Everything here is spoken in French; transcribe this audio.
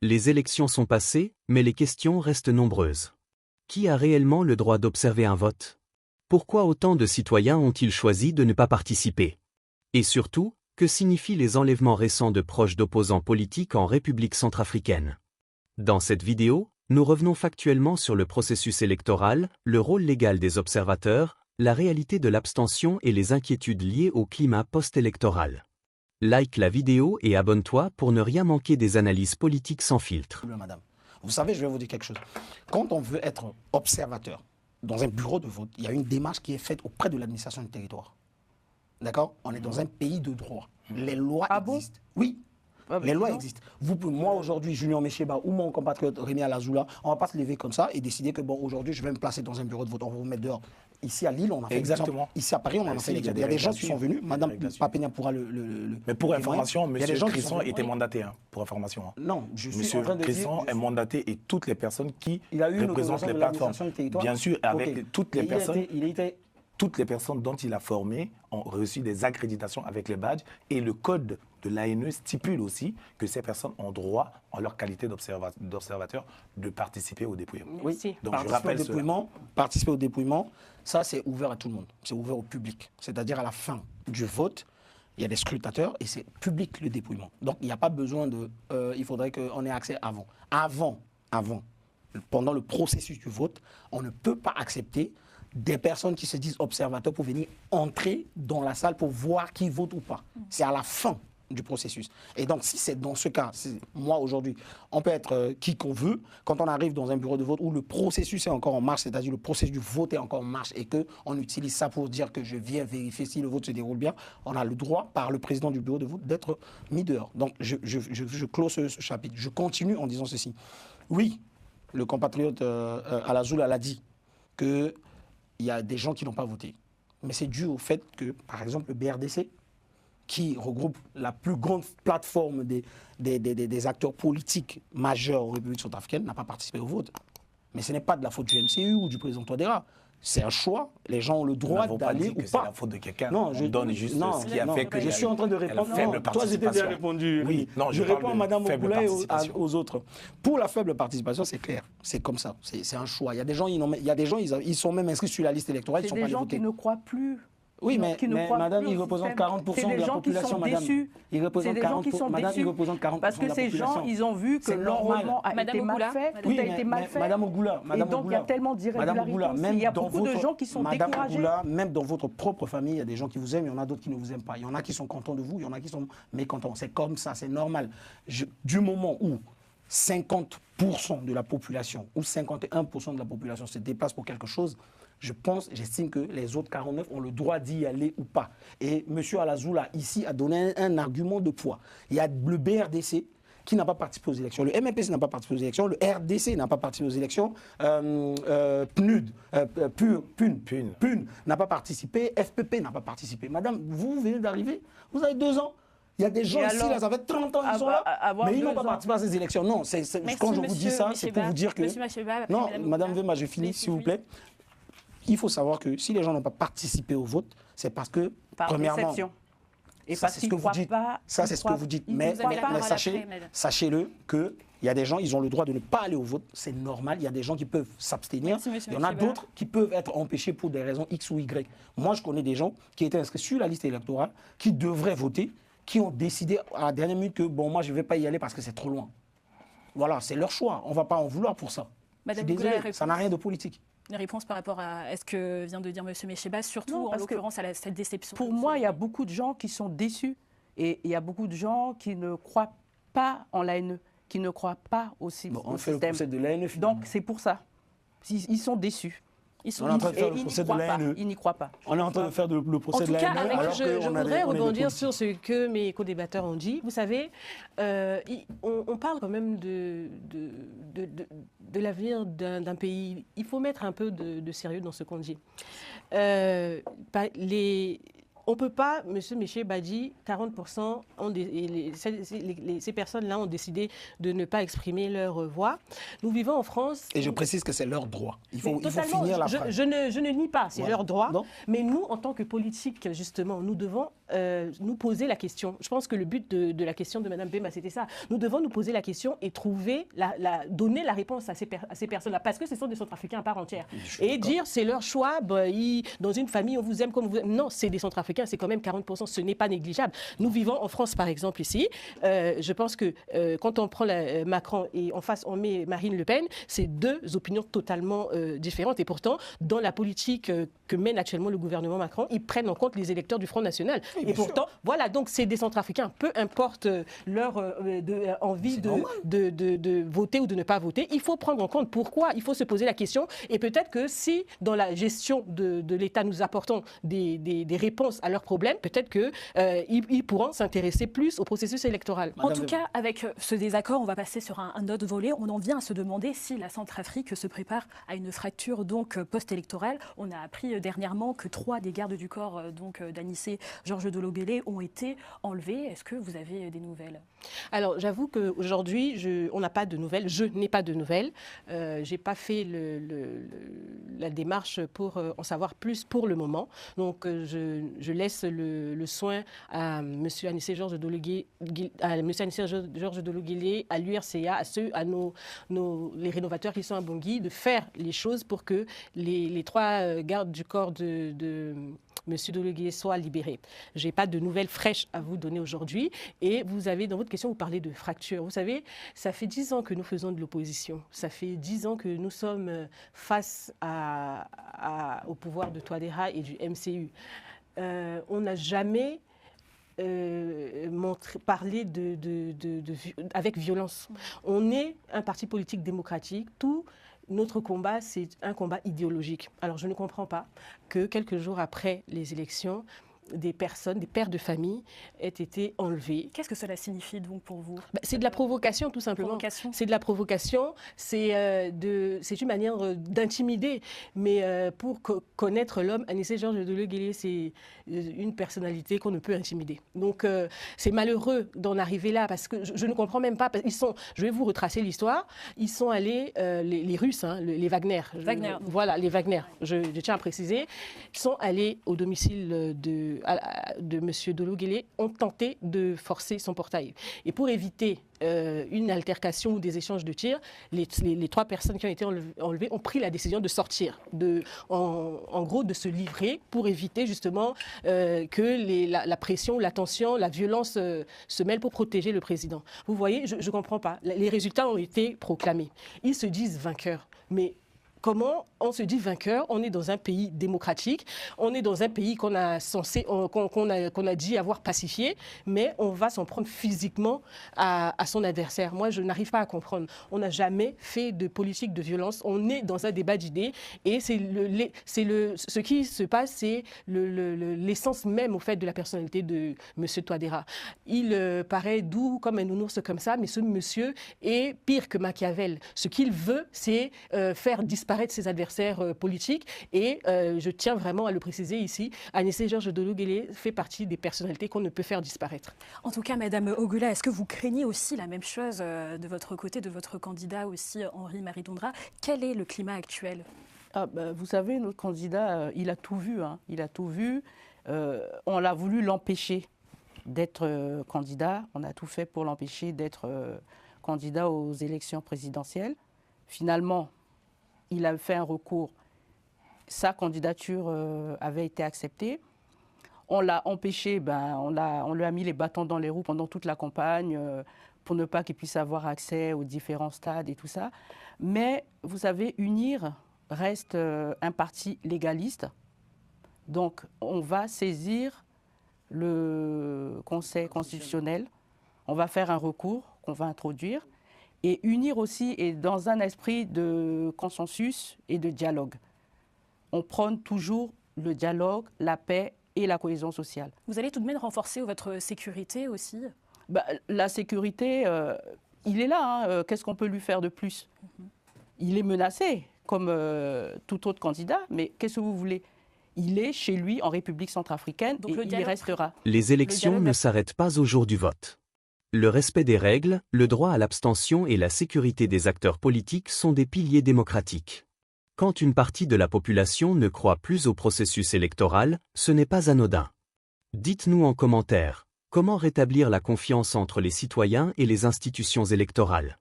Les élections sont passées, mais les questions restent nombreuses. Qui a réellement le droit d'observer un vote? Pourquoi autant de citoyens ont-ils choisi de ne pas participer? Et surtout, que signifient les enlèvements récents de proches d'opposants politiques en République centrafricaine? Dans cette vidéo, nous revenons factuellement sur le processus électoral, le rôle légal des observateurs, la réalité de l'abstention et les inquiétudes liées au climat post-électoral. Like la vidéo et abonne-toi pour ne rien manquer des analyses politiques sans filtre. Madame, vous savez, je vais vous dire quelque chose. Quand on veut être observateur dans un bureau de vote, il y a une démarche qui est faite auprès de l'administration du territoire. D'accord? On est dans un pays de droit. Les lois existent. Oui. Les lois existent. Moi, aujourd'hui, Junior Mecheba ou mon compatriote Rémi Alazoula, on ne va pas se lever comme ça et décider que, bon, aujourd'hui, je vais me placer dans un bureau de vote. On va vous mettre dehors. Ici, à Lille, on a fait exactement. Ici, à Paris, on en a fait l'exemple. Il y a des gens qui sont venus. Madame Papenia pourra le... Mais pour information, M. Crisson était mandaté, hein, pour information. Hein. Non, je suis en train de dire... M. Crisson est mandaté et toutes les personnes qui représentent les plateformes. Bien sûr, avec toutes les personnes... Toutes les personnes dont il a formé ont reçu des accréditations avec les badges et le code de l'ANE stipule aussi que ces personnes ont droit, en leur qualité d'observateur, de participer au dépouillement. Oui, donc je rappelle participer au dépouillement, ça c'est ouvert à tout le monde, c'est ouvert au public. C'est-à-dire à la fin du vote, il y a des scrutateurs et c'est public le dépouillement. Donc il n'y a pas besoin de... il faudrait qu'on ait accès avant. Avant, pendant le processus du vote, on ne peut pas accepter des personnes qui se disent observateurs pour venir entrer dans la salle pour voir qui vote ou pas. C'est à la fin du processus. Et donc, si c'est dans ce cas, moi aujourd'hui, on peut être qui qu'on veut, quand on arrive dans un bureau de vote où le processus est encore en marche, c'est-à-dire le processus du vote est encore en marche et qu'on utilise ça pour dire que je viens vérifier si le vote se déroule bien, on a le droit, par le président du bureau de vote, d'être mis dehors. Donc, je close ce chapitre. Je continue en disant ceci. Oui, le compatriote Alazoula l'a dit, que il y a des gens qui n'ont pas voté. Mais c'est dû au fait que, par exemple, le BRDC, qui regroupe la plus grande plateforme des acteurs politiques majeurs en République centrafricaine, n'a pas participé au vote. Mais ce n'est pas de la faute du MCU ou du président Touadéra. C'est un choix. Les gens ont le droit d'aller ou pas. C'est la faute de quelqu'un. Non, je donne juste ce qui a fait que je suis en train de répondre. Non, toi, j'ai bien répondu. Oui. Non, je réponds à Mme Ogoula et aux autres. Pour la faible participation, c'est clair. C'est comme ça. C'est un choix. Il y a des gens, ils sont même inscrits sur la liste électorale. C'est des gens qui ne croient plus. Oui, mais madame, il représente 40% de la population, madame. Il représente 40%, madame, il représente 40% de la population. Parce que ces gens, ils ont vu que l'enrôlement a été mal fait, tout a été mal fait. Madame Ogoula, et donc il y a tellement d'irrégularités. Il y a beaucoup de gens qui sont découragés. Madame Ogoula, même dans votre propre famille, il y a des gens qui vous aiment, il y en a d'autres qui ne vous aiment pas. Il y en a qui sont contents de vous, il y en a qui sont mécontents. C'est comme ça, c'est normal. Du moment où 50% de la population ou 51% de la population se déplace pour quelque chose, j'estime que les autres 49 ont le droit d'y aller ou pas. Et M. Alazoula, ici, a donné un argument de poids. Il y a le BRDC qui n'a pas participé aux élections, le MMPC n'a pas participé aux élections, le RDC n'a pas participé aux élections, PNUD n'a pas participé, FPP n'a pas participé. Madame, vous venez d'arriver, vous avez 2 ans. Il y a des gens ici, là, ça fait 30 ans qu'ils sont là, mais ils n'ont pas participé à ces élections. Non, quand je vous dis ça, c'est pour vous dire que... Non, Madame Vema, je finis, s'il vous plaît. Il faut savoir que si les gens n'ont pas participé au vote, c'est parce que, premièrement, et ça c'est ce que vous dites. Ça c'est ce que vous dites. Mais sachez-le qu'il y a des gens, ils ont le droit de ne pas aller au vote. C'est normal. Il y a des gens qui peuvent s'abstenir. Il y en a d'autres qui peuvent être empêchés pour des raisons X ou Y. Moi, je connais des gens qui étaient inscrits sur la liste électorale, qui devraient voter, qui ont décidé à la dernière minute que, bon, moi, je ne vais pas y aller parce que c'est trop loin. Voilà, c'est leur choix. On ne va pas en vouloir pour ça. Je suis désolé, ça n'a rien de politique. Une réponse par rapport à ce que vient de dire M. Mecheba, surtout en l'occurrence à cette déception. Pour moi, il y a beaucoup de gens qui sont déçus et il y a beaucoup de gens qui ne croient pas en l'ANE, qui ne croient pas aussi au système. On fait le procès de l'ANE. Donc c'est pour ça. Ils sont déçus. Ils n'y croient pas. On est en train de faire le procès de l'ANE. Je voudrais rebondir sur ce que mes co-débatteurs ont dit. Vous savez, on parle quand même de l'avenir d'un pays. Il faut mettre un peu de sérieux dans ce qu'on dit. On ne peut pas, M. Mecheba dit, 40%, ces personnes-là ont décidé de ne pas exprimer leur voix. Nous vivons en France... Et je précise que c'est leur droit. Il faut finir la phrase. Je ne nie pas, c'est leur droit. Non. Mais nous, en tant que politiques, justement, nous devons nous poser la question. Je pense que le but de la question de Mme Bemba, c'était ça. Nous devons nous poser la question et trouver, donner la réponse à ces personnes-là, parce que ce sont des Centrafricains à part entière. Et dire, c'est leur choix, dans une famille, on vous aime comme vous aime. Non, c'est des Centrafricains, c'est quand même 40%, ce n'est pas négligeable. Nous vivons en France, par exemple, ici. Je pense que quand on prend Macron et en face, on met Marine Le Pen, c'est deux opinions totalement différentes. Et pourtant, dans la politique que mène actuellement le gouvernement Macron, ils prennent en compte les électeurs du Front National. Oui, et pourtant, voilà, donc c'est des Centrafricains, peu importe leur envie de voter ou de ne pas voter, il faut prendre en compte pourquoi, il faut se poser la question. Et peut-être que si, dans la gestion de l'État, nous apportons des réponses à leurs problèmes, peut-être qu'ils pourront s'intéresser plus au processus électoral. En tout cas, avec ce désaccord, on va passer sur un autre volet. On en vient à se demander si la Centrafrique se prépare à une fracture donc post-électorale. On a appris dernièrement que 3 des gardes du corps d'Anissé Georges Dologuélé ont été enlevés. Est-ce que vous avez des nouvelles? Alors, j'avoue qu'aujourd'hui, on n'a pas de nouvelles. Je n'ai pas de nouvelles. Je n'ai pas fait la démarche pour en savoir plus pour le moment. Donc, je laisse le soin à M. Anissé Georges Dologuélé, à l'URCA, les rénovateurs qui sont à Bangui, de faire les choses pour que les 3 gardes du corps de M. Dologuélé soient libérés. Je n'ai pas de nouvelles fraîches à vous donner aujourd'hui. Et vous avez, dans votre question, vous parlez de fracture. Vous savez, ça fait 10 ans que nous faisons de l'opposition. Ça fait 10 ans que nous sommes face au pouvoir de Touadéra et du MCU. On n'a jamais parlé avec violence. On est un parti politique démocratique. Tout notre combat, c'est un combat idéologique. Alors, je ne comprends pas que quelques jours après les élections, des pères de famille aient été enlevés. Qu'est-ce que cela signifie donc pour vous? C'est de la provocation, tout simplement. C'est de la provocation, c'est une manière d'intimider. Mais pour connaître l'homme, Anissé Georges Dologuélé, c'est une personnalité qu'on ne peut intimider. Donc c'est malheureux d'en arriver là, parce que je ne comprends même pas. Je vais vous retracer l'histoire. Ils sont allés, les Russes, les Wagner. Voilà, les Wagner, je tiens à préciser, sont allés au domicile de M. Dologuélé, ont tenté de forcer son portail. Et pour éviter une altercation ou des échanges de tirs, les 3 personnes qui ont été enlevées ont pris la décision de sortir, en gros de se livrer pour éviter justement que la pression, la tension, la violence se mêlent pour protéger le président. Vous voyez, je ne comprends pas. Les résultats ont été proclamés. Ils se disent vainqueurs. Mais comment on se dit vainqueur? On est dans un pays démocratique, on est dans un pays qu'on a dit avoir pacifié, mais on va s'en prendre physiquement à son adversaire. Moi, je n'arrive pas à comprendre. On n'a jamais fait de politique de violence. On est dans un débat d'idées et ce qui se passe, c'est l'essence même au fait de la personnalité de M. Touadéra. Il paraît doux comme un nounours comme ça, mais ce monsieur est pire que Machiavel. Ce qu'il veut, c'est faire disparaître ses adversaires politiques et je tiens vraiment à le préciser ici, Anissé Georges Dologuélé fait partie des personnalités qu'on ne peut faire disparaître. En tout cas, Madame Ogula, est-ce que vous craignez aussi la même chose de votre côté, de votre candidat aussi, Henri Marie-Dondra? Quel est le climat actuel? Vous savez, notre candidat, il a tout vu. Il a tout vu. On l'a voulu l'empêcher d'être candidat. On a tout fait pour l'empêcher d'être candidat aux élections présidentielles. Finalement, il a fait un recours. Sa candidature avait été acceptée. On l'a empêché, on lui a mis les bâtons dans les roues pendant toute la campagne pour ne pas qu'il puisse avoir accès aux différents stades et tout ça. Mais vous savez, UNIR reste un parti légaliste. Donc, on va saisir le Conseil constitutionnel. On va faire un recours qu'on va introduire. Et UNIR aussi est dans un esprit de consensus et de dialogue. On prône toujours le dialogue, la paix et la cohésion sociale. Vous allez tout de même renforcer votre sécurité aussi? La sécurité, il est là. Qu'est-ce qu'on peut lui faire de plus? Il est menacé, comme tout autre candidat, mais qu'est-ce que vous voulez? Il est chez lui en République centrafricaine et il y restera. Les élections ne s'arrêtent pas au jour du vote. Le respect des règles, le droit à l'abstention et la sécurité des acteurs politiques sont des piliers démocratiques. Quand une partie de la population ne croit plus au processus électoral, ce n'est pas anodin. Dites-nous en commentaire, comment rétablir la confiance entre les citoyens et les institutions électorales?